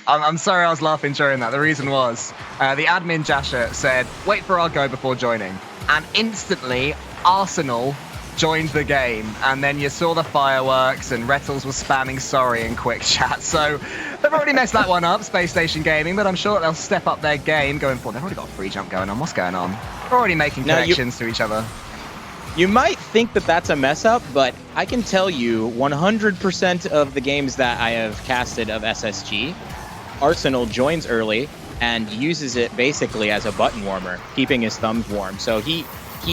I'm sorry I was laughing during that. The reason was the admin Jasher said, wait for our go before joining. And instantly, Arsenal joined the game. And then you saw the fireworks and Rettles was spamming sorry in quick chat. So they've already messed that one up, Spacestation Gaming, but I'm sure they'll step up their game going forward. They've already got a free jump going on. What's going on? They're already making connections to each other. You might think that that's a mess up, but I can tell you 100% of the games that I have casted of SSG, Arsenal joins early and uses it basically as a button warmer, keeping his thumbs warm. So he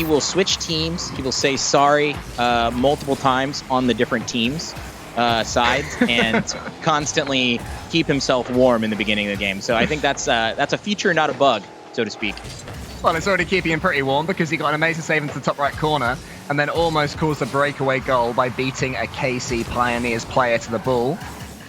will switch teams. He will say sorry multiple times on the different teams' sides and constantly keep himself warm in the beginning of the game. So I think that's a feature, not a bug, so to speak. Well, it's already keeping him pretty warm because he got an amazing save into the top right corner and then almost caused a breakaway goal by beating a KC Pioneers player to the ball.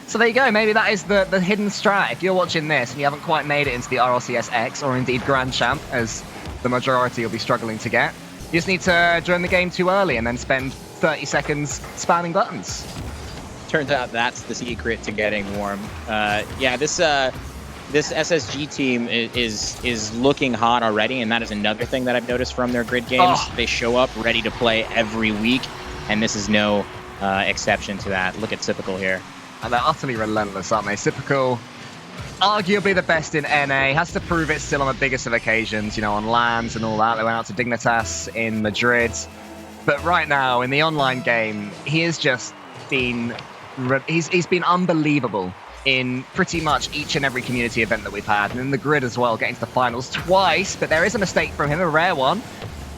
So there you go. Maybe that is the hidden strat. If you're watching this and you haven't quite made it into the RLCS X or indeed Grand Champ, as the majority will be struggling to get, you just need to join the game too early and then spend 30 seconds spamming buttons. Turns out that's the secret to getting warm. Yeah, this SSG team is looking hot already, and that is another thing that I've noticed from their grid games. Oh. They show up ready to play every week, and this is no exception to that. Look at Typical here. And they're utterly relentless, aren't they? Typical, arguably the best in NA, has to prove it still on the biggest of occasions, you know, on lands and all that. They went out to Dignitas in Madrid. But right now, in the online game, he has just been... He's been unbelievable in pretty much each and every community event that we've had, and in the grid as well, getting to the finals twice. But there is a mistake from him, a rare one.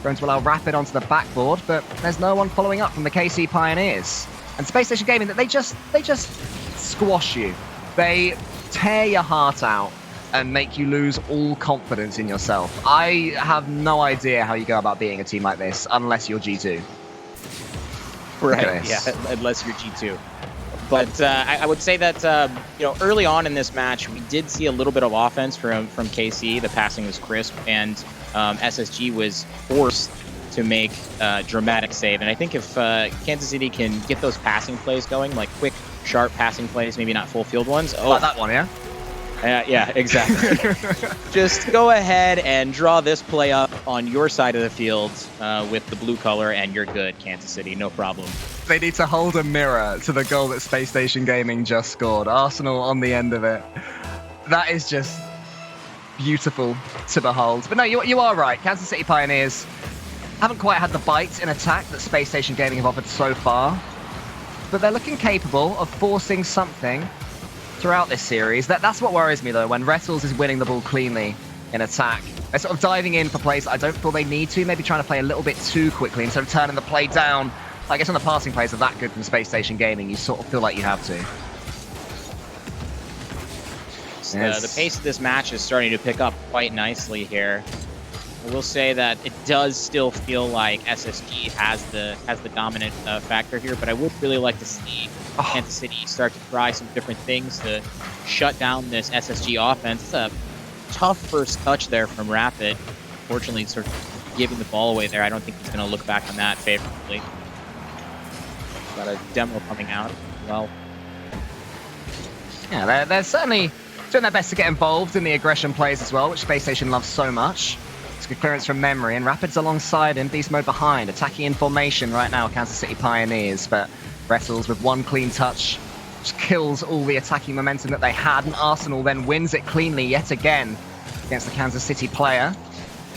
Going to allow Rapid onto the backboard, but there's no one following up from the KC Pioneers. And Spacestation Gaming, they just squash you. They tear your heart out and make you lose all confidence in yourself. I have no idea how you go about beating a team like this unless you're G2. Right, yeah, unless you're G2. But I would say that you know, early on in this match, we did see a little bit of offense from KC. The passing was crisp, and SSG was forced to make a dramatic save. And I think if Kansas City can get those passing plays going, like quick, sharp passing plays, maybe not full field ones. Oh, like that one, yeah? Yeah, exactly. Just go ahead and draw this play up on your side of the field with the blue color, and you're good, Kansas City, no problem. They need to hold a mirror to the goal that Spacestation Gaming just scored. Arsenal on the end of it. That is just beautiful to behold. But no, you are right. Kansas City Pioneers haven't quite had the bite in attack that Spacestation Gaming have offered so far. But they're looking capable of forcing something throughout this series. That's what worries me, though, when Rettles is winning the ball cleanly in attack. They're sort of diving in for plays that I don't feel they need to, maybe trying to play a little bit too quickly instead of turning the play down. I guess when the passing plays are that good from Spacestation Gaming, you sort of feel like you have to. Yes. The pace of this match is starting to pick up quite nicely here. I will say that it does still feel like SSG has the dominant factor here, but I would really like to see Kansas City start to try some different things to shut down this SSG offense. It's a tough first touch there from Rapid. Fortunately, sort of giving the ball away there. I don't think he's going to look back on that favorably. Got a demo coming out as well. Yeah, they're certainly doing their best to get involved in the aggression plays as well, which Spacestation loves so much. It's good clearance from Memory, and Rapid's alongside in beast mode behind, attacking in formation right now, Kansas City Pioneers, but Rettles with one clean touch just kills all the attacking momentum that they had, and Arsenal then wins it cleanly yet again against the Kansas City player.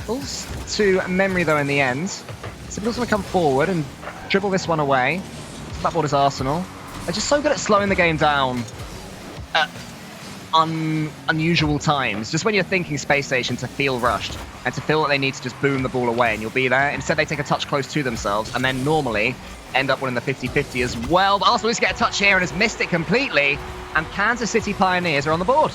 Falls to Memory though in the end. Simple's going to come forward and dribble this one away. That board is Arsenal. They're just so good at slowing the game down at unusual times. Just when you're thinking Spacestation to feel rushed and to feel that they need to just boom the ball away and you'll be there. Instead, they take a touch close to themselves and then normally end up winning the 50-50 as well. But Arsenal needs to get a touch here and has missed it completely. And Kansas City Pioneers are on the board.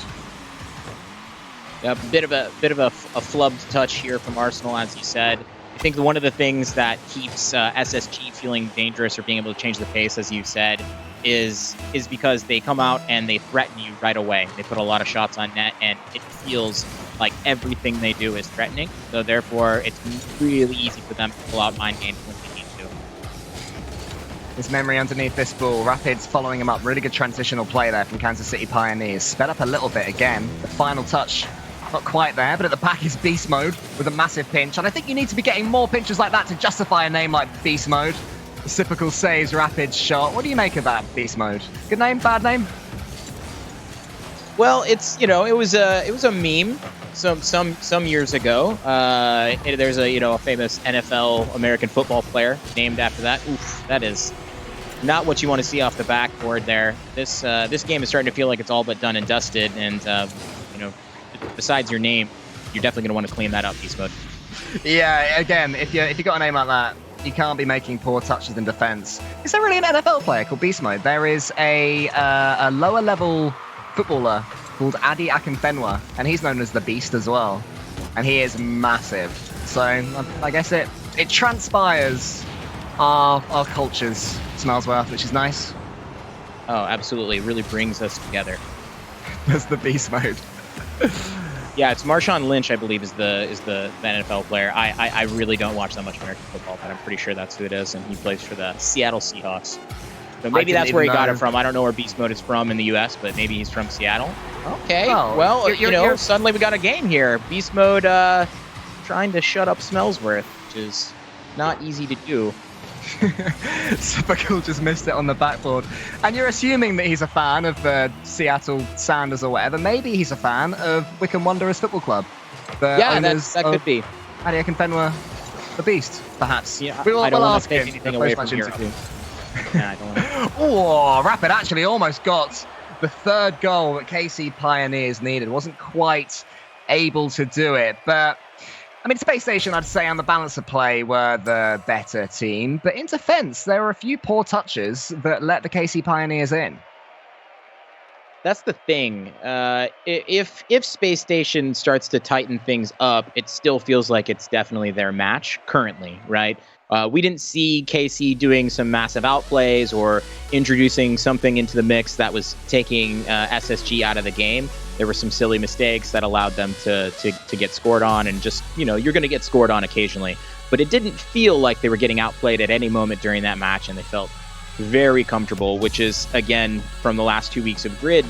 Yeah, a bit of a flubbed touch here from Arsenal, as you said. I think one of the things that keeps SSG feeling dangerous or being able to change the pace, as you said, is because they come out and they threaten you right away. They put a lot of shots on net, and it feels like everything they do is threatening. So therefore, it's really easy for them to pull out mind games when they need His memory underneath this ball. Rapids following him up. Really good transitional play there from Kansas City Pioneers. Sped up a little bit again. The final touch, not quite there, but at the back is Beast Mode with a massive pinch. And I think you need to be getting more pinches like that to justify a name like Beast Mode. Reciprocal saves Rapids shot. What do you make of that, Beast Mode? Good name, bad name? Well, it's, you know, it was a meme some years ago. There's a famous NFL American football player named after that. Oof, that is not what you want to see off the backboard there. This game is starting to feel like it's all but done and dusted, and besides your name, you're definitely going to want to clean that up, Beast Mode. Yeah, again, if you got a name like that, you can't be making poor touches in defense. Is there really an NFL player called Beast Mode? There is a lower level footballer called Adi Akinfenwa, and he's known as the Beast as well, and he is massive. So I guess it transpires our cultures, Smellsworth, which is nice. Oh, absolutely, it really brings us together. That's the Beast Mode. Yeah, it's Marshawn Lynch, I believe, is the NFL player. I really don't watch that much American football, but I'm pretty sure that's who it is, and he plays for the Seattle Seahawks. So maybe that's where he got it from. I don't know where Beast Mode is from in the U.S., but maybe he's from Seattle. Okay, oh, well, suddenly we got a game here. Beast Mode trying to shut up Smellsworth, which is not easy to do. Typical just missed it on the backboard. And you're assuming that he's a fan of the Seattle Sounders or whatever. Maybe he's a fan of Wycombe Wanderers Football Club. Yeah, that could be. Adi Akinfenwa, the Beast, perhaps. Yeah, I don't want to take anything away from your... Yeah, I don't want to. Oh, Rapid actually almost got the third goal that KC Pioneers needed. Wasn't quite able to do it, but I mean, Space Station, I'd say, on the balance of play, were the better team. But in defense, there were a few poor touches that let the KC Pioneers in. That's the thing. If Space Station starts to tighten things up, it still feels like it's definitely their match currently, right? We didn't see KC doing some massive outplays or introducing something into the mix that was taking SSG out of the game. There were some silly mistakes that allowed them to get scored on, and just, you're going to get scored on occasionally. But it didn't feel like they were getting outplayed at any moment during that match, and they felt very comfortable, which is, again, from the last 2 weeks of Grid,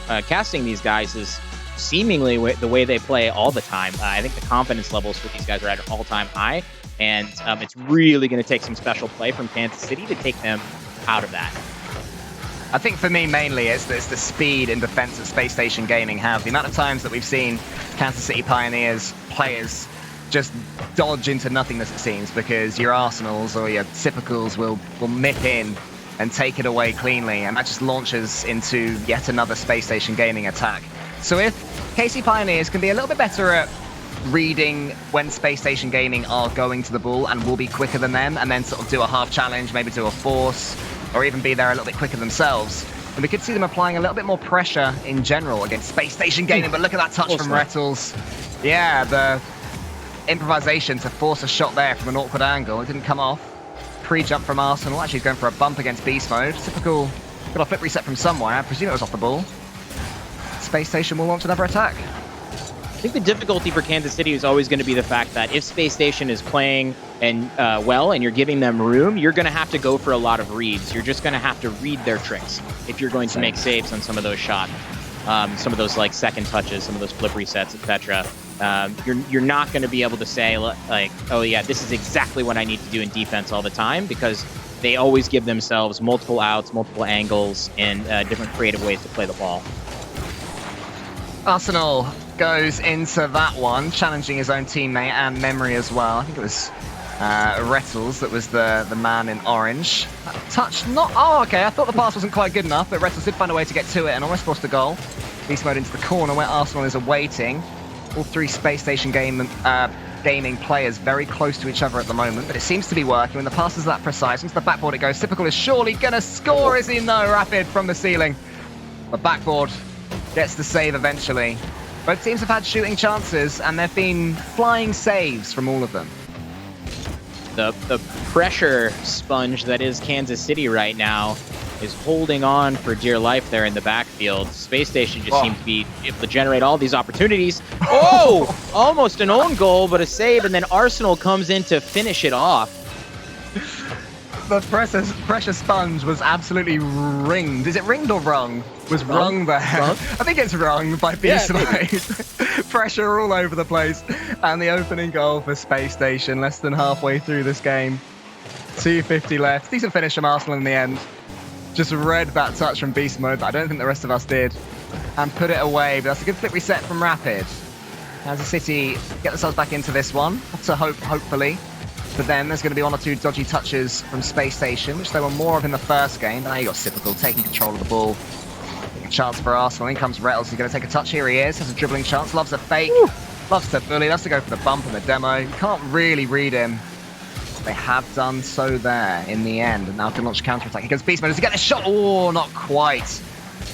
casting these guys is seemingly the way they play all the time. I think the confidence levels for these guys are at an all-time high, and it's really going to take some special play from Kansas City to take them out of that. I think for me, mainly, it's the speed and defense that Space Station Gaming have. The amount of times that we've seen Kansas City Pioneers players just dodge into nothingness, it seems, because your Arsenals or your Typicals will nip in and take it away cleanly, and that just launches into yet another Space Station Gaming attack. So if KC Pioneers can be a little bit better at reading when Space Station Gaming are going to the ball and will be quicker than them, and then sort of do a half challenge, maybe do a force, or even be there a little bit quicker themselves, and we could see them applying a little bit more pressure in general against Space Station Gaming. But look at that touch from Rettles. Yeah, the improvisation to force a shot there from an awkward angle. It didn't come off. Pre-jump from Arsenal. Actually, he's going for a bump against Beast Mode. Typical. Got a flip reset from somewhere. I presume it was off the ball. Space Station will launch another attack. I think the difficulty for Kansas City is always going to be the fact that if Space Station is playing and well, and you're giving them room, you're going to have to go for a lot of reads. You're just going to have to read their tricks if you're going to make saves on some of those shots, some of those like second touches, some of those flip resets, etc. You're not going to be able to say like, oh yeah, this is exactly what I need to do in defense all the time, because they always give themselves multiple outs, multiple angles, and different creative ways to play the ball. Arsenal goes into that one, challenging his own teammate and memory as well. I think it was Rettles that was the man in orange. That touch, not... Oh, okay, I thought the pass wasn't quite good enough, but Rettles did find a way to get to it and almost forced a goal. Beast Mode into the corner where Arsenal is awaiting. All three Space Station gaming players very close to each other at the moment, but it seems to be working when the pass is that precise. Into the backboard it goes. Typical is surely going to score, is he? No, Rapid from the ceiling. The backboard gets the save eventually. Both teams have had shooting chances, and there have been flying saves from all of them. The pressure sponge that is Kansas City right now is holding on for dear life there in the backfield. Space Station just seemed to be able to generate all these opportunities. Oh! Almost an own goal, but a save, and then Arsenal comes in to finish it off. The pressure sponge was absolutely ringed. Is it ringed or rung? Was rung there. I think it's rung by Beast Mode. Pressure all over the place. And the opening goal for Space Station, less than halfway through this game. 2:50 left. Decent finish from Arsenal in the end. Just read that touch from Beast Mode, but I don't think the rest of us did. And put it away. But that's a good flip reset from Rapid. Kansas City get themselves back into this one. To hopefully. But then there's going to be one or two dodgy touches from Space Station, which there were more of in the first game. Now you got Typical taking control of the ball. A chance for Arsenal. In comes Rettles. He's going to take a touch. Here he is. Has a dribbling chance. Loves a fake. Woo. Loves to bully. Loves to go for the bump in the demo. You can't really read him. They have done so there in the end. And now can launch counter-attack. Here comes Beast Mode. Does he get a shot? Oh, not quite.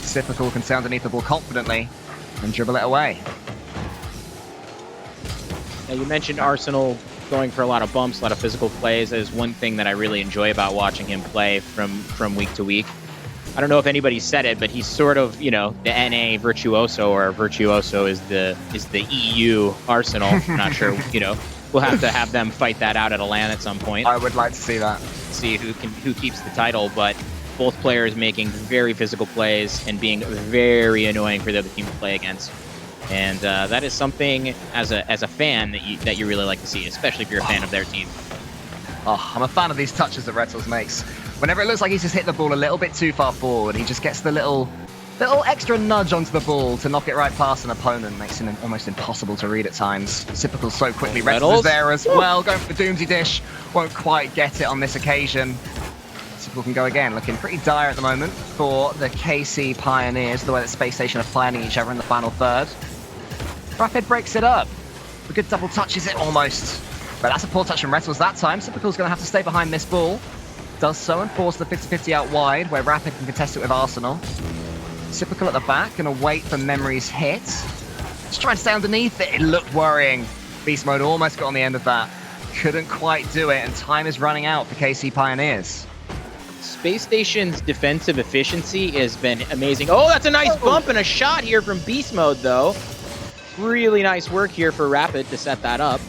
Typical can stay underneath the ball confidently and dribble it away. Now, you mentioned Arsenal going for a lot of bumps, a lot of physical plays. That is one thing that I really enjoy about watching him play from week to week. I don't know if anybody said it, but he's sort of, you know, the NA Virtuoso, or Virtuoso is the EU Arsenal. I'm not sure, you know. We'll have to have them fight that out at a LAN at some point. I would like to see that. See who keeps the title, but both players making very physical plays and being very annoying for the other team to play against. And that is something as a fan that you really like to see, especially if you're a fan of their team. Oh, I'm a fan of these touches that Rettles makes. Whenever it looks like he's just hit the ball a little bit too far forward, he just gets the little extra nudge onto the ball to knock it right past an opponent. Makes it almost impossible to read at times. Typical so quickly. Rettles is there as well, going for the Doomsy Dish. Won't quite get it on this occasion. Typical can go again. Looking pretty dire at the moment for the KC Pioneers, the way that Space Station are finding each other in the final third. Rapid breaks it up. A good double touch is it almost. But that's a poor touch from Rettles that time. Typical's going to have to stay behind this ball. Does so and force the 50-50 out wide, where Rapid can contest it with Arsenal. Typical at the back, going to wait for Memory's hit. Just trying to stay underneath it. It looked worrying. Beast Mode almost got on the end of that. Couldn't quite do it, and time is running out for KC Pioneers. Space Station's defensive efficiency has been amazing. Oh, that's a nice bump and a shot here from Beast Mode, though. Really nice work here for Rapid to set that up.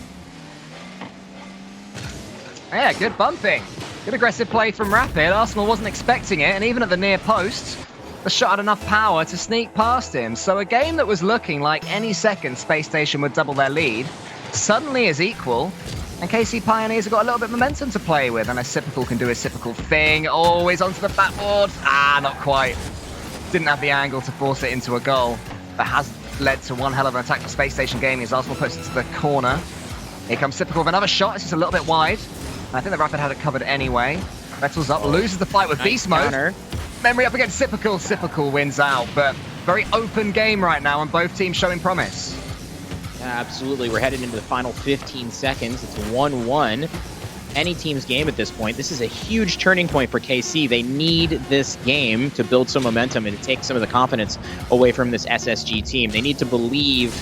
Yeah, good bumping. Good aggressive play from Rapid. Arsenal wasn't expecting it, and even at the near post, the shot had enough power to sneak past him. So a game that was looking like any second Space Station would double their lead suddenly is equal, and KC Pioneers have got a little bit of momentum to play with, and Typical can do his typical thing. Always onto the backboard. Not quite. Didn't have the angle to force it into a goal. That has led to one hell of an attack for Space Station Gaming as Arsenal puts it to the corner. Here comes Typical with another shot. It's just a little bit wide. I think the Rapid had it covered anyway. Rettles up, loses the fight with Beast Mode. Counter. Memory up against Typical. Typical wins out, but very open game right now, and both teams showing promise. Yeah, absolutely. We're headed into the final 15 seconds. It's 1-1. Any team's game at this point. This is a huge turning point for KC. They need this game to build some momentum and to take some of the confidence away from this SSG team. They need to believe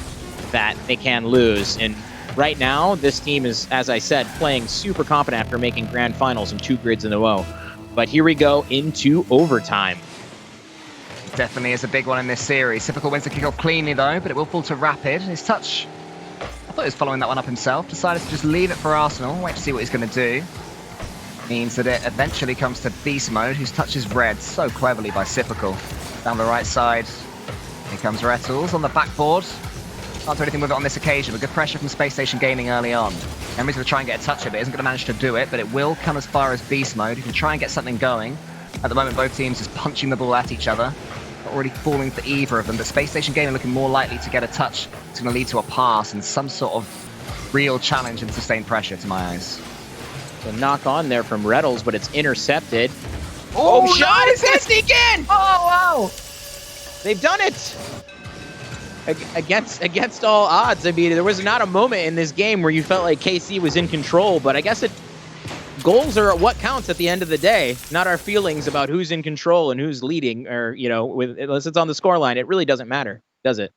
that they can lose. And right now, this team is, as I said, playing super confident after making grand finals in 2 grids in a row. But here we go into overtime. Definitely is a big one in this series. Typical wins the kickoff cleanly, though, but it will fall to Rapid. His touch, I thought he was following that one up himself. Decided to just leave it for Arsenal. Wait to see what he's going to do. Means that it eventually comes to Beast Mode, whose touch is read so cleverly by Typical. Down the right side. Here comes Rettles on the backboard. Can't do anything with it on this occasion, but good pressure from Space Station Gaming early on. Emery's going to try and get a touch of it. Isn't going to manage to do it, but it will come as far as Beast Mode. He can try and get something going. At the moment, both teams just punching the ball at each other. Not really falling for either of them, but Space Station Gaming looking more likely to get a touch. It's going to lead to a pass and some sort of real challenge and sustained pressure to my eyes. So knock on there from Rettles, but it's intercepted. Oh, shot! It's going to sneak in! Oh, wow! They've done it! Against all odds. I mean, there was not a moment in this game where you felt like KC was in control, but I guess goals are what counts at the end of the day, not our feelings about who's in control and who's leading, or, you know, unless it's on the scoreline, it really doesn't matter, does it?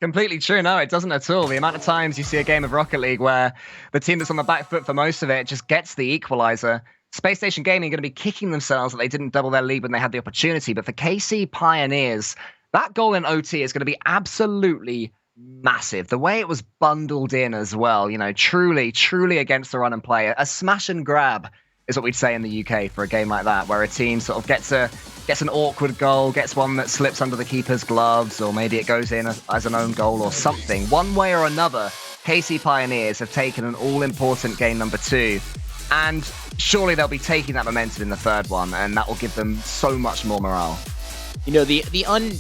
Completely true. No, it doesn't at all. The amount of times you see a game of Rocket League where the team that's on the back foot for most of it just gets the equalizer. Space Station Gaming are going to be kicking themselves that they didn't double their lead when they had the opportunity, but for KC Pioneers, that goal in OT is going to be absolutely massive. The way it was bundled in as well, you know, truly against the run and play. A smash and grab is what we'd say in the UK for a game like that, where a team sort of gets an awkward goal, gets one that slips under the keeper's gloves, or maybe it goes in as an own goal or something. One way or another, KC Pioneers have taken an all-important game number 2, and surely they'll be taking that momentum in the third one, and that will give them so much more morale. You know, the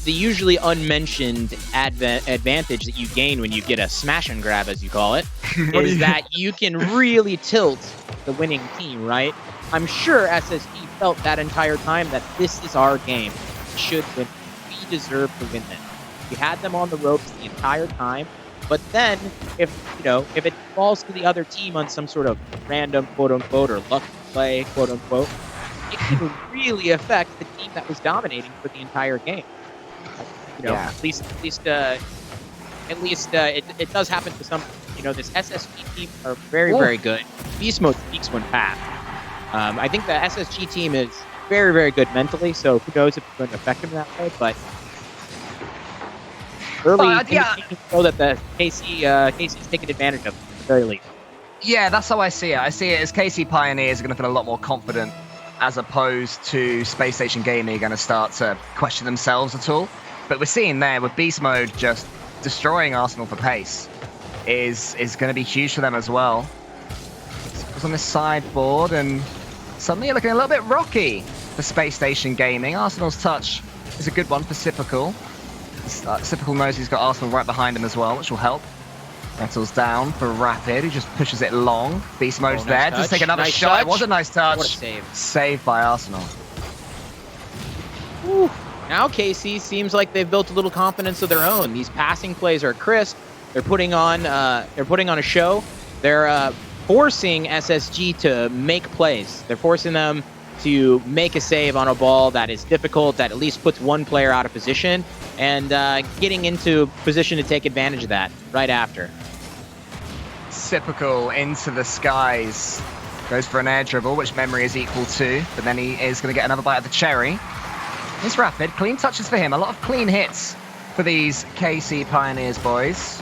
usually unmentioned advantage that you gain when you get a smash and grab, as you call it, is that you can really tilt the winning team, right? I'm sure SSG felt that entire time that this is our game. We should win. We deserve to win this. We had them on the ropes the entire time, but then if it falls to the other team on some sort of random quote-unquote or luck play quote-unquote, it can really affect the team that was dominating for the entire game. At least it does happen to some. This SSG team are very, very good. Beast Mode speaks one path. I think the SSG team is very, very good mentally, so who knows if it's going to affect them that way, but early indications show that the KC's taking advantage of it, at the very least. Yeah, that's how I see it. I see it as KC Pioneers are going to feel a lot more confident, as opposed to Spacestation Gaming are going to start to question themselves at all. But we're seeing there with Beast Mode just destroying Arsenal for pace is going to be huge for them as well. It's on this sideboard, and suddenly you're looking a little bit rocky for Spacestation Gaming. Arsenal's touch is a good one for Sipical. Sipical knows he's got Arsenal right behind him as well, which will help. Rettles down for Rapid, who just pushes it long. Beast Mode's there. Just take another shot. It was a nice touch. What a save. Saved by Arsenal. Whew. Now KC seems like they've built a little confidence of their own. These passing plays are crisp. They're putting on a show. They're forcing SSG to make plays. They're forcing them to make a save on a ball that is difficult, that at least puts one player out of position, and getting into position to take advantage of that right after. Sipical into the skies. Goes for an air dribble, which Memory is equal to, but then he is going to get another bite of the cherry. It's Rapid. Clean touches for him. A lot of clean hits for these KC Pioneers boys.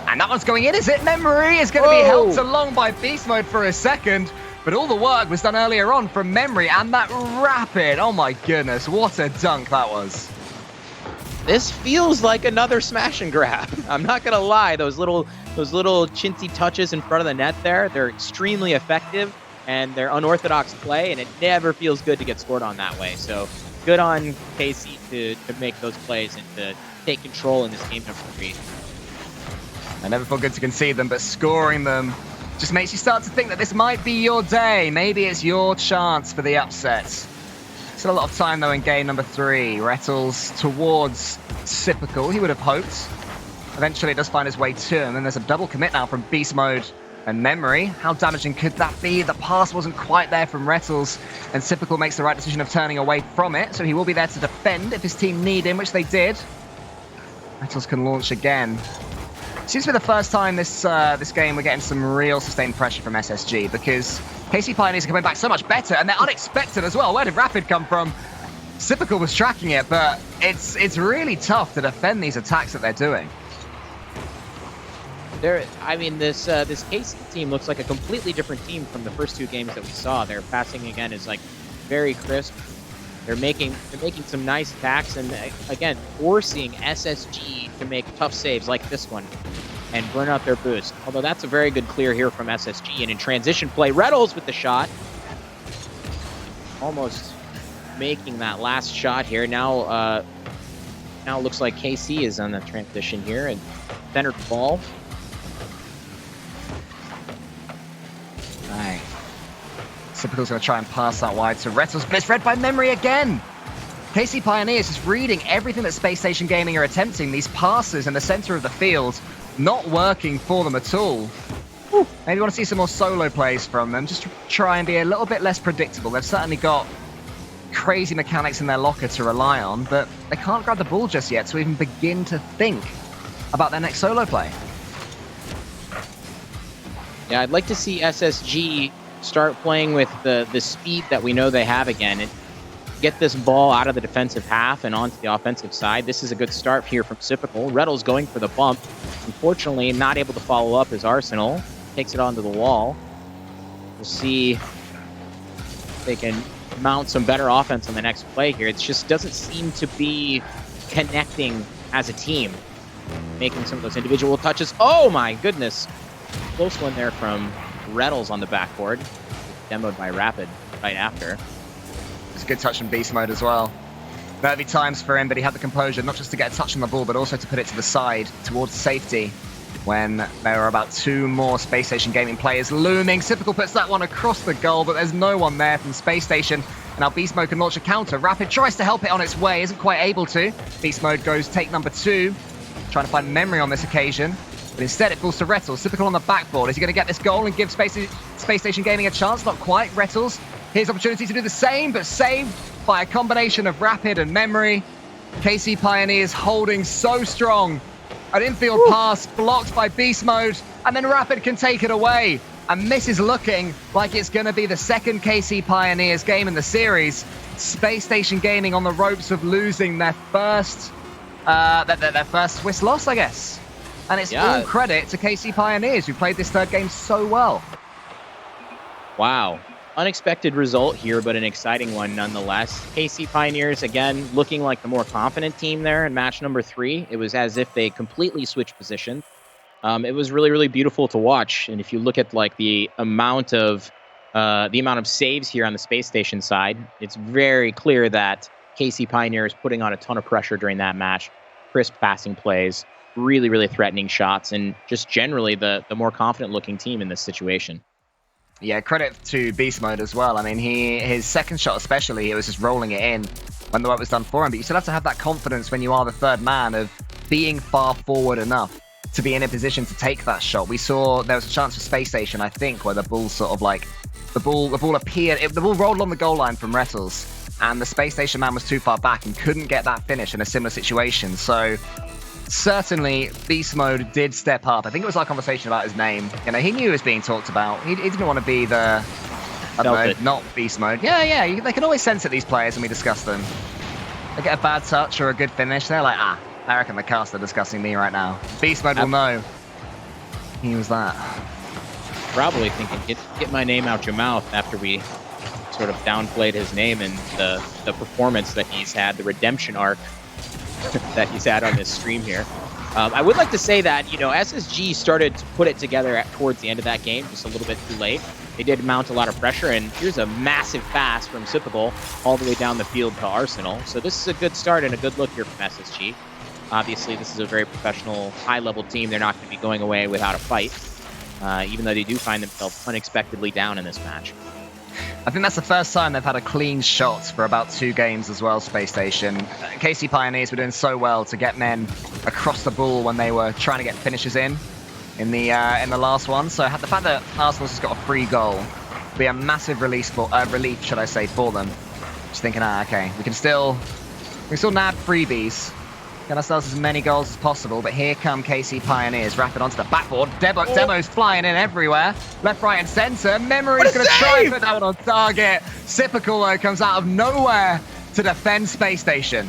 And that one's going in, is it? Memory is going to be helped along by Beast Mode for a second, but all the work was done earlier on from Memory, and that Rapid. Oh my goodness, what a dunk that was. This feels like another smash and grab. I'm not gonna lie, those little chintzy touches in front of the net there, they're extremely effective, and they're unorthodox play, and it never feels good to get scored on that way. So good on KC to make those plays and to take control in this game number 3. I never feel good to concede them, but scoring them just makes you start to think that this might be your day. Maybe it's your chance for the upset. Still a lot of time, though, in game number 3. Rettles towards Sipical, he would have hoped. Eventually, it does find his way to him, and there's a double commit now from Beast Mode and Memory. How damaging could that be? The pass wasn't quite there from Rettles, and Sipical makes the right decision of turning away from it, so he will be there to defend if his team need him, which they did. Rettles can launch again. Seems to be the first time this game we're getting some real sustained pressure from SSG, because KC Pioneers are coming back so much better, and they're unexpected as well. Where did Rapid come from? Sipical was tracking it, but it's really tough to defend these attacks that they're doing. This KC team looks like a completely different team from the first 2 games that we saw. Their passing again is like very crisp. They're making some nice attacks, and again forcing SSG to make tough saves like this one and burn out their boost. Although that's a very good clear here from SSG, and in transition play, Rettles with the shot, almost making that last shot here. Now it looks like KC is on the transition here and centered the ball. Right. Sipical's going to try and pass that wide to Rettles, but it's read by Memory again. KC Pioneers is reading everything that Spacestation Gaming are attempting. These passes in the center of the field not working for them at all. Maybe want to see some more solo plays from them, just to try and be a little bit less predictable. They've certainly got crazy mechanics in their locker to rely on, but they can't grab the ball just yet to even begin to think about their next solo play. Yeah, I'd like to see SSG start playing with the speed that we know they have again and get this ball out of the defensive half and onto the offensive side. This is a good start here from Sipical. Rettles going for the bump. Unfortunately, not able to follow up as Arsenal takes it onto the wall. We'll see they can mount some better offense on the next play here. It just doesn't seem to be connecting as a team, making some of those individual touches. Oh my goodness. Close one there from Rettles on the backboard. Demoed by Rapid right after. It's a good touch from Beast Mode as well. There'll be times for him, but he had the composure not just to get a touch on the ball, but also to put it to the side towards safety when there are about 2 more Space Station Gaming players looming. Typical puts that one across the goal, but there's no one there from Space Station. And now Beast Mode can launch a counter. Rapid tries to help it on its way, isn't quite able to. Beast Mode goes take number 2, trying to find memory on this occasion. But instead it falls to Rettles. Typical on the backboard. Is he going to get this goal and give Space Station Gaming a chance? Not quite. Rettles, his opportunity to do the same, but saved by a combination of Rapid and memory. KC Pioneers holding so strong. An infield pass blocked by Beast Mode, and then Rapid can take it away. And this is looking like it's going to be the second KC Pioneers game in the series. Space Station Gaming on the ropes of losing their first Swiss loss, I guess. And it's all credit to KC Pioneers, who played this third game so well. Wow. Unexpected result here, but an exciting one nonetheless. KC Pioneers, again, looking like the more confident team there in match number 3. It was as if they completely switched position. It was really, really beautiful to watch. And if you look at like the amount of saves here on the Space Station side, it's very clear that KC Pioneers putting on a ton of pressure during that match. Crisp passing plays, really, really threatening shots, and just generally the more confident-looking team in this situation. Yeah, credit to Beast Mode as well. I mean, his second shot especially, it was just rolling it in when the work was done for him. But you still have to have that confidence when you are the third man of being far forward enough to be in a position to take that shot. We saw there was a chance for Space Station, I think, where the ball sort of like the ball appeared, the ball rolled on the goal line from Rettles, and the Space Station man was too far back and couldn't get that finish in a similar situation. So certainly, Beast Mode did step up. I think it was our conversation about his name. You know, he knew he was being talked about. He didn't want to be the, I don't know, not Beast Mode. Yeah, they can always sense it, these players, when we discuss them. They get a bad touch or a good finish, they're like, I reckon the cast are discussing me right now. Beast Mode will know. He was that. Probably thinking, get my name out your mouth after we sort of downplayed his name and the performance that he's had, the redemption arc that he's had on this stream here. I would like to say that, you know, SSG started to put it together towards the end of that game, just a little bit too late. They did mount a lot of pressure, and here's a massive pass from Sipical all the way down the field to Arsenal. So this is a good start and a good look here from SSG. Obviously, this is a very professional, high-level team. They're not going to be going away without a fight, even though they do find themselves unexpectedly down in this match. I think that's the first time they've had a clean shot for about 2 games as well, Space Station. KC Pioneers were doing so well to get men across the ball when they were trying to get finishes in the last one. So the fact that Arsenal's just got a free goal will be a massive relief, should I say, for them. Just thinking, okay, we can still nab freebies, get ourselves as many goals as possible, but here come KC Pioneers. Rapid onto the backboard. Demo's flying in everywhere. Left, right, and center. Memory's going to try and put that one on target. Sipical, though, comes out of nowhere to defend Space Station.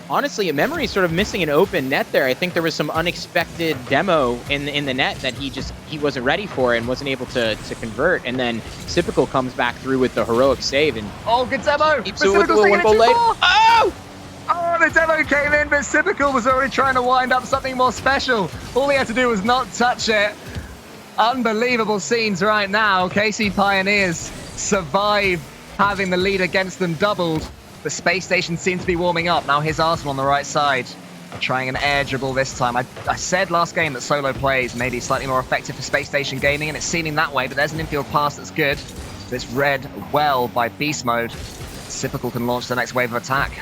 Honestly, Memory's sort of missing an open net there. I think there was some unexpected demo in the net that he wasn't ready for and wasn't able to convert. And then Sipical comes back through with the heroic save. And good demo! Keeps it with the one goal late. Oh, the demo came in, but Sipical was already trying to wind up something more special. All he had to do was not touch it. Unbelievable scenes right now. KC Pioneers survive having the lead against them doubled. The Space Station seems to be warming up. Now here's Arsenal on the right side, trying an air dribble this time. I said last game that solo plays may be slightly more effective for Space Station Gaming, and it's seeming that way, but there's an infield pass that's good. It's read well by Beast Mode. Sipical can launch the next wave of attack.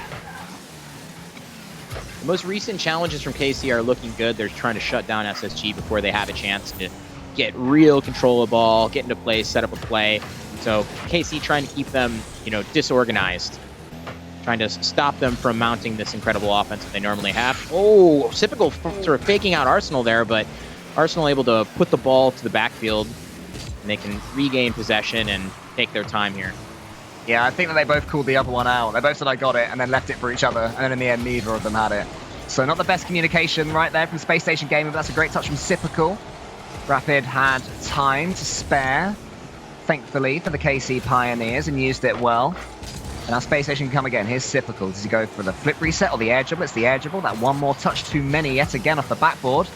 The most recent challenges from KC are looking good. They're trying to shut down SSG before they have a chance to get real control of the ball, get into play, set up a play. So KC trying to keep them, you know, disorganized, trying to stop them from mounting this incredible offense that they normally have. Oh, Sipical sort of faking out Arsenal there, but Arsenal able to put the ball to the backfield, and they can regain possession and take their time here. Yeah, I think that they both called the other one out. They both said, I got it, and then left it for each other. And then in the end, neither of them had it. So not the best communication right there from Space Station Gaming, but that's a great touch from Sipical. Rapid had time to spare. thankfully, for the KC Pioneers and used it well. And now Spacestation can come again. Here's Sipical. Does he go for the flip reset or the air dribble? It's the air dribble. That one more touch too many yet again off the backboard.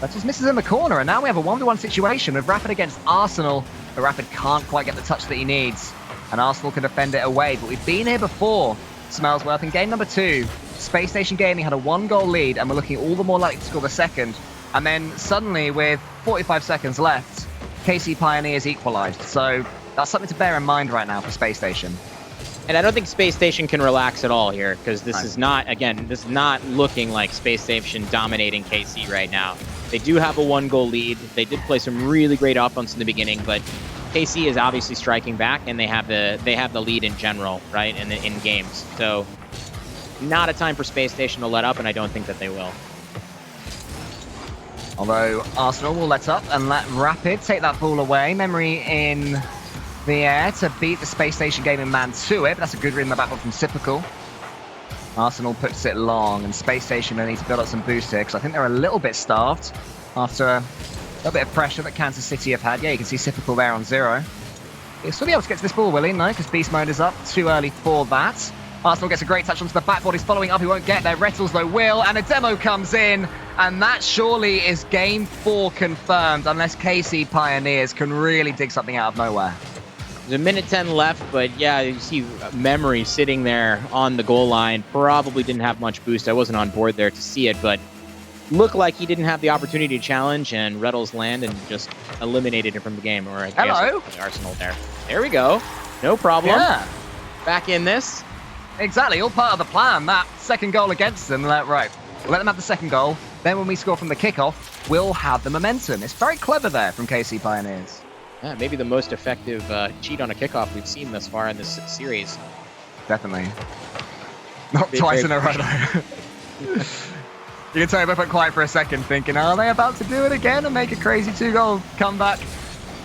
That just misses in the corner. And now we have a 1v1 situation with Rapid against Arsenal. But Rapid can't quite get the touch that he needs. And Arsenal can defend it away. But we've been here before, Smellsworth. In game number 2, Spacestation Gaming had a 1-goal lead. And we're looking all the more likely to score the second. And then suddenly, with 45 seconds left, KC Pioneers equalized. So that's something to bear in mind right now for Spacestation. And I don't think Spacestation can relax at all here, because this is not, again, this is not looking like Spacestation dominating KC right now. They do have a 1-goal lead. They did play some really great offense in the beginning, but KC is obviously striking back, and they have the lead in general, right, in games. So not a time for Spacestation to let up, and I don't think that they will. Although Arsenal will let up and let Rapid take that ball away. Memory in the air to beat the Spacestation Gaming man to it, but that's a good read in the backboard from Sipical. Arsenal puts it long, and Spacestation will need to build up some boost here, because I think they're a little bit starved after a little bit of pressure that Kansas City have had. Yeah, you can see Sipical there on 0. He'll still be able to get to this ball, will he? No, because Beast Mode is up. Too early for that. Arsenal gets a great touch onto the backboard. He's following up. He won't get there. Rettles, though, will. And a demo comes in. And that surely is game 4 confirmed, unless KC Pioneers can really dig something out of nowhere. There's a minute 10 left, but yeah, you see Memory sitting there on the goal line. Probably didn't have much boost. I wasn't on board there to see it, but looked like he didn't have the opportunity to challenge, and Rettles land and just eliminated him from the game. Or I Hello. guess the Arsenal there. There we go. No problem. Yeah. Back in this. Exactly, all part of the plan. That second goal against them, right, we'll let them have the second goal. Then when we score from the kickoff, we'll have the momentum. It's very clever there from KC Pioneers. Yeah, maybe the most effective cheat on a kickoff we've seen thus far in this series. Definitely. Not twice in a row, though. You can tell we went quiet for a second, thinking, are they about to do it again and make a crazy 2-goal comeback?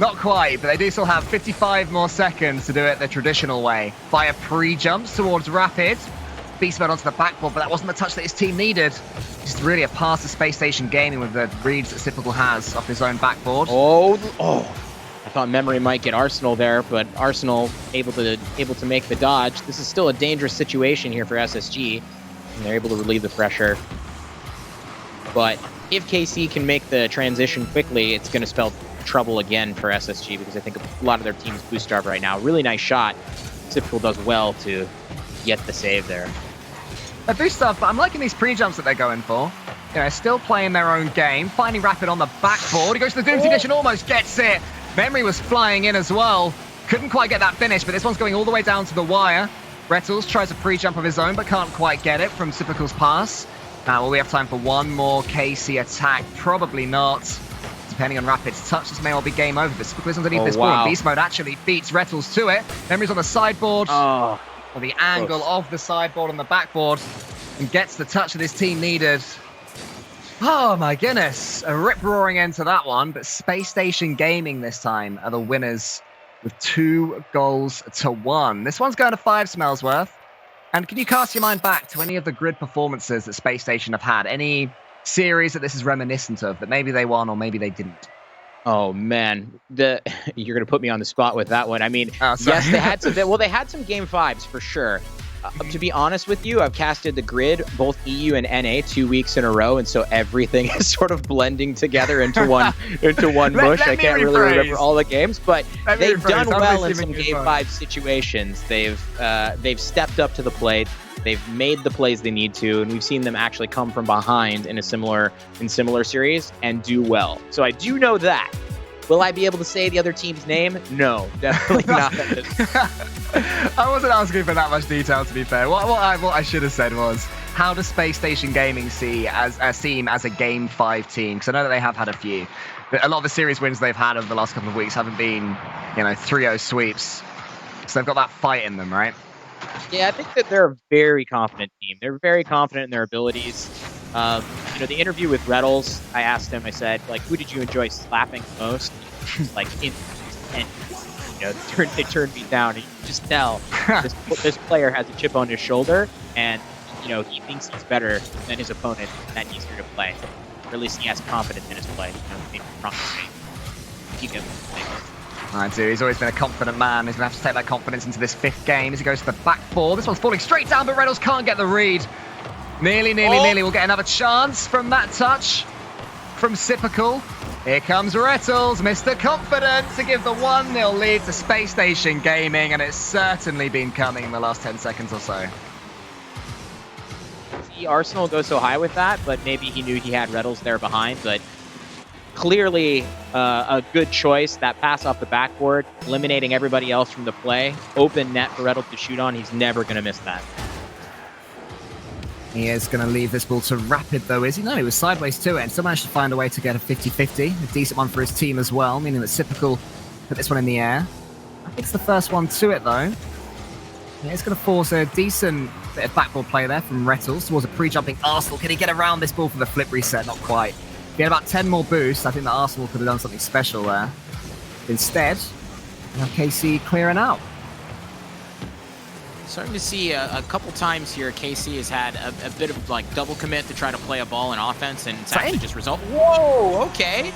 Not quite, but they do still have 55 more seconds to do it the traditional way. Via pre-jumps towards Rapid. Beast Mode onto the backboard, but that wasn't the touch that his team needed. Just really a pass to Spacestation Gaming with the reads that Sipical has off his own backboard. Oh! I thought Memory might get Arsenal there, but Arsenal able to make the dodge. This is still a dangerous situation here for SSG, and they're able to relieve the pressure. But if KC can make the transition quickly, it's going to spell trouble again for SSG, because I think a lot of their team's boost starved right now. Really nice shot. Sipical does well to get the save there. They're boost starved, but I'm liking these pre-jumps that they're going for. You know, still playing their own game, finding Rapid on the backboard. He goes to the Doomsday Dish and almost gets it. Memory was flying in as well. Couldn't quite get that finish, but this one's going all the way down to the wire. Rettles tries a pre-jump of his own, but can't quite get it from Sipical's pass. Now, will we have time for one more KC attack? Probably not. Depending on Rapid's touch, this may well be game over. But Sipical is underneath this ball. Beast Mode actually beats Rettles to it. Memory's on the sideboard. Or the angle of the sideboard on the backboard. And gets the touch that his team needed. Oh my goodness. A rip-roaring end to that one. But Spacestation Gaming this time are the winners with 2-1. This one's going to 5, Smellsworth. And can you cast your mind back to any of the grid performances that Spacestation have had? Any series that this is reminiscent of, that maybe they won or maybe they didn't? Oh man, you're gonna put me on the spot with that one. I mean, yes, they had some. Well, they had some game 5s for sure. To be honest with you, I've casted the grid, both EU and NA, 2 weeks in a row, and so everything is sort of blending together into one bush. I can't really remember all the games, but they've done well in some game 5 situations. They've stepped up to the plate. They've made the plays they need to, and we've seen them actually come from behind in similar series and do well. So I do know that. Will I be able to say the other team's name? No, definitely not. I wasn't asking for that much detail, to be fair. What I should have said was, how does Spacestation Gaming seem as a Game 5 team? Because I know that they have had a few. But a lot of the series wins they've had over the last couple of weeks haven't been, 3-0 sweeps. So they've got that fight in them, right? Yeah, I think that they're a very confident team. They're very confident in their abilities. The interview with Rettles, I asked him, I said, who did you enjoy slapping most? They turned me down. And you can just tell this player has a chip on his shoulder, and he thinks he's better than his opponent, and that he's here to play. Or at least he has confidence in his play. He can I do. He's always been a confident man. He's going to have to take that confidence into this 5th game as he goes to the back four. This one's falling straight down, but Reynolds can't get the read. Nearly. We'll get another chance from that touch from Sipical. Here comes Rettles, Mr. Confident, to give the 1-0 lead to Space Station Gaming, and it's certainly been coming in the last 10 seconds or so. See Arsenal go so high with that, but maybe he knew he had Rettles there behind, but clearly a good choice. That pass off the backboard, eliminating everybody else from the play. Open net for Rettles to shoot on. He's never going to miss that. He is going to leave this ball to Rapid, though, is he? No, he was sideways to it and still managed to find a way to get a 50-50. A decent one for his team as well, meaning that Sipical put this one in the air. I think it's the first one to it, though. Yeah, it's going to force a decent bit of backboard play there from Rettles towards a pre-jumping Arsenal. Can he get around this ball for the flip reset? Not quite. If he had about 10 more boosts, I think that Arsenal could have done something special there. Instead, we have KC clearing out. Starting to see a couple times here, KC has had a bit of like double commit to try to play a ball in offense, and it's actually just result. Whoa, okay.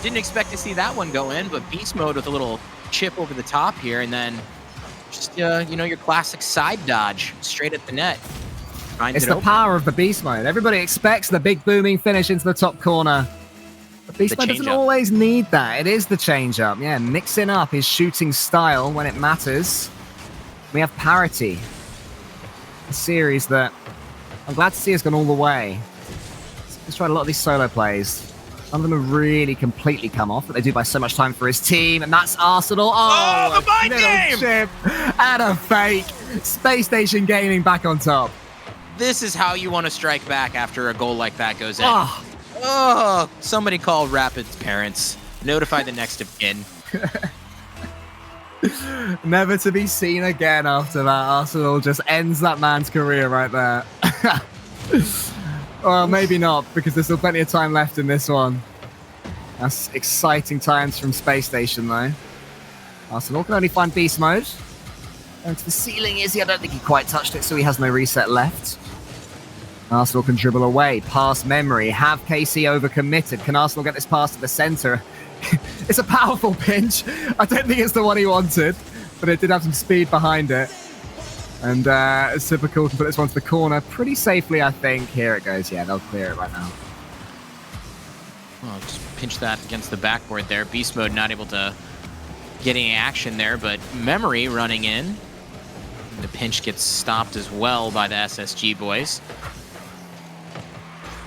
Didn't expect to see that one go in, but beast mode with a little chip over the top here, and then just, you know, your classic side dodge straight at the net. It's the power of the beast mode. Everybody expects the big booming finish into the top corner. But beast mode doesn't always need that. It is the change-up. Yeah, mixing up his shooting style when it matters. We have parity. A series that I'm glad to see has gone all the way. He's tried a lot of these solo plays. None of them have really completely come off, but they do buy so much time for his team, and that's Arsenal. Oh, the mind game! Chip and a fake. Space Station Gaming back on top. This is how you want to strike back after a goal like that goes in. Oh, somebody call Rapid's parents. Notify the next of kin. Never to be seen again after that. Arsenal just ends that man's career right there. Well, maybe not, because there's still plenty of time left in this one. That's exciting times from Space Station, though. Arsenal can only find beast mode. And to the ceiling, is he? I don't think he quite touched it, so he has no reset left. Arsenal can dribble away, pass memory, have KC overcommitted. Can Arsenal get this pass to the centre? It's a powerful pinch. I don't think it's the one he wanted, but it did have some speed behind it. And Sipical can put this one to the corner pretty safely, I think. Here it goes. Yeah, they'll clear it right now. Well, just pinch that against the backboard there. Beast mode not able to get any action there, but memory running in. And the pinch gets stopped as well by the SSG boys.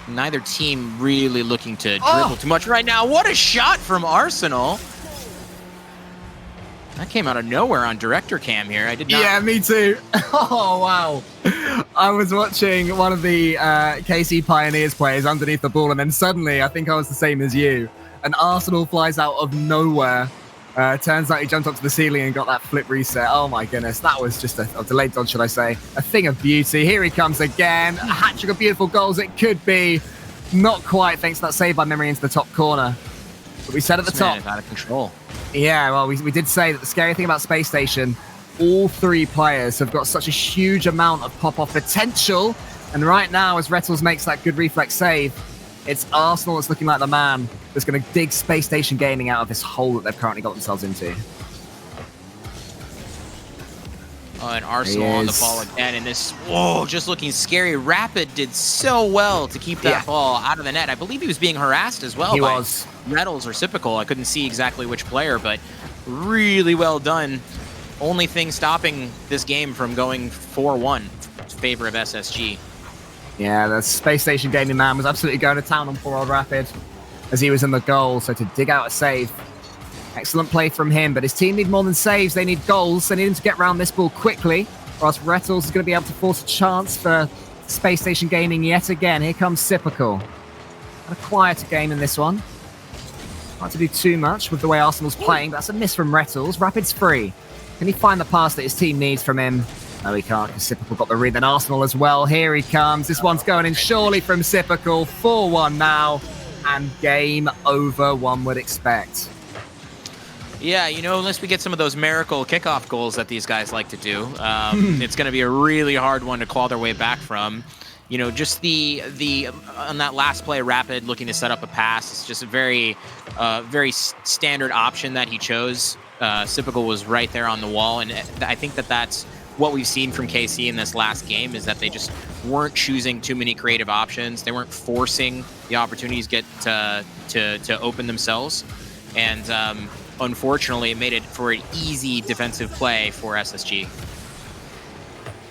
Neither team really looking to dribble too much right now. What a shot from Arsenal. That came out of nowhere on director cam here. I did not. Yeah, me too. Oh, wow. I was watching one of the KC Pioneers players underneath the ball, and then suddenly, I think I was the same as you, and Arsenal flies out of nowhere. Turns out he jumped up to the ceiling and got that flip reset. Oh my goodness, that was just a delayed dodge, should I say. A thing of beauty. Here he comes again. A hat-trick of beautiful goals it could be. Not quite, thanks to that save by memory into the top corner. But we said at the top. Is out of control. Yeah, well, we did say that the scary thing about Space Station, all three players have got such a huge amount of pop-off potential. And right now, as Rettles makes that good reflex save, it's Arsenal that's looking like the man that's going to dig Space Station Gaming out of this hole that they've currently got themselves into. Oh, and Arsenal on the ball again, and this, whoa, just looking scary. Rapid did so well to keep that ball out of the net. I believe he was being harassed as well by Rettles or Sipical. I couldn't see exactly which player, but really well done. Only thing stopping this game from going 4-1 in favor of SSG. Yeah, the Space Station Gaming man was absolutely going to town on poor old Rapid as he was in the goal. So to dig out a save, excellent play from him. But his team need more than saves. They need goals. They need him to get around this ball quickly, or else Rettles is going to be able to force a chance for Space Station Gaming yet again. Here comes Sipical. A quieter game in this one. Not to do too much with the way Arsenal's playing, but that's a miss from Rettles. Rapid's free. Can he find the pass that his team needs from him? No, he can't, because Sipical got the read. Then Arsenal as well. Here he comes. This one's going in surely from Sipical. 4-1 now. And game over, one would expect. Yeah, you know, unless we get some of those miracle kickoff goals that these guys like to do, it's going to be a really hard one to claw their way back from. You know, just the on that last play, Rapid looking to set up a pass. It's just a very standard option that he chose. Sypical was right there on the wall, and I think that's what we've seen from KC in this last game, is that they just weren't choosing too many creative options. They weren't forcing the opportunities to open themselves, and unfortunately, it made it for an easy defensive play for SSG.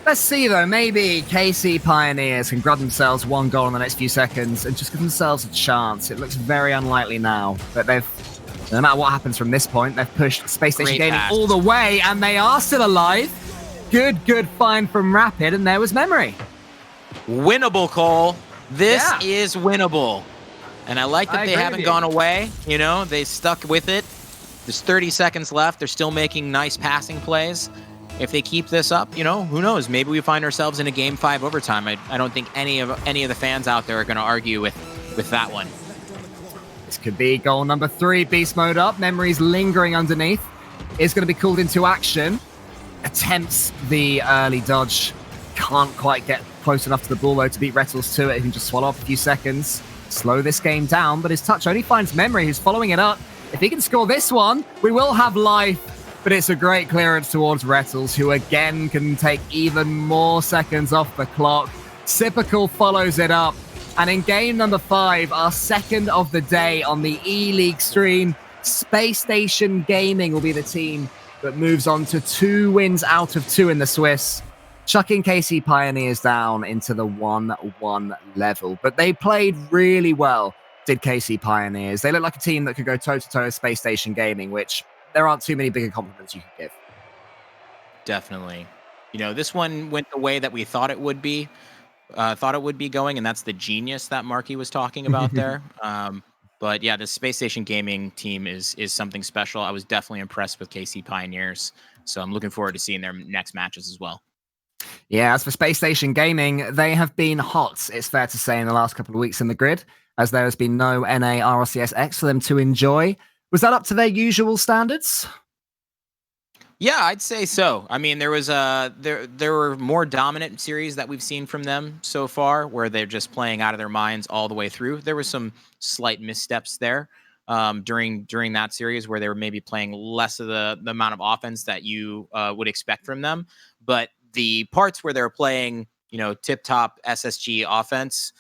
Let's see, though. Maybe KC Pioneers can grab themselves one goal in the next few seconds and just give themselves a chance. It looks very unlikely now, but no matter what happens from this point, they've pushed Space Station Gaming all the way, and they are still alive. Good find from Rapid, and there was Memory. Winnable, Cole. This is winnable. And I like that they haven't gone away. You know, they stuck with it. There's 30 seconds left. They're still making nice passing plays. If they keep this up, you know, who knows? Maybe we find ourselves in a Game 5 overtime. I don't think any of the fans out there are going to argue with that one. This could be goal number 3. Beast mode up. Memory's lingering underneath. Is going to be called into action. Attempts the early dodge. Can't quite get close enough to the ball, though, to beat Rettles to it. He can just swallow up a few seconds. Slow this game down, but his touch only finds Memory, who's following it up. If he can score this one, we will have life. But it's a great clearance towards Rettles, who again can take even more seconds off the clock. Sypical follows it up. And in game number 5, our second of the day on the E-League stream, Space Station Gaming will be the team that moves on to 2 wins out of 2 in the Swiss, chucking KC Pioneers down into the 1-1 level. But they played really well, did KC Pioneers. They look like a team that could go toe-to-toe with Space Station Gaming, which there aren't too many bigger compliments you could give. Definitely. You know, this one went the way that we thought it would be going, and that's the genius that Marky was talking about there. But yeah, the Space Station Gaming team is something special. I was definitely impressed with KC Pioneers, so I'm looking forward to seeing their next matches as well. Yeah, as for Space Station Gaming, they have been hot, it's fair to say, in the last couple of weeks in the grid, as there has been no NA RLCS X for them to enjoy. Was that up to their usual standards? Yeah, I'd say so. I mean, there were more dominant series that we've seen from them so far, where they're just playing out of their minds all the way through. There was some slight missteps there during that series, where they were maybe playing less of the amount of offense that you would expect from them. But the parts where they're playing, you know, tip-top SSG offense,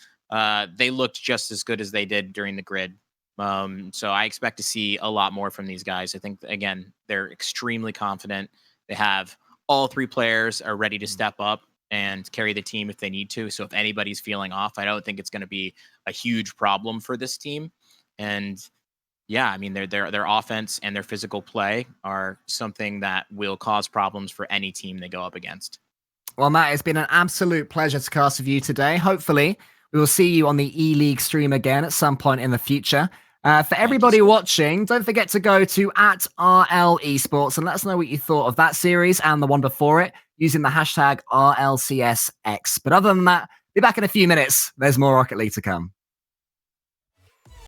they looked just as good as they did during the grid. So I expect to see a lot more from these guys. I think, again, they're extremely confident. They have all 3 players are ready to step up and carry the team if they need to. So if anybody's feeling off, I don't think it's going to be a huge problem for this team. And yeah, I mean, their offense and their physical play are something that will cause problems for any team they go up against. Well, Matt, it's been an absolute pleasure to cast with you today. Hopefully, we will see you on the E-League stream again at some point in the future. For everybody watching, don't forget to go to @RLEsports and let us know what you thought of that series and the one before it using the hashtag RLCSX. But other than that, be back in a few minutes. There's more Rocket League to come.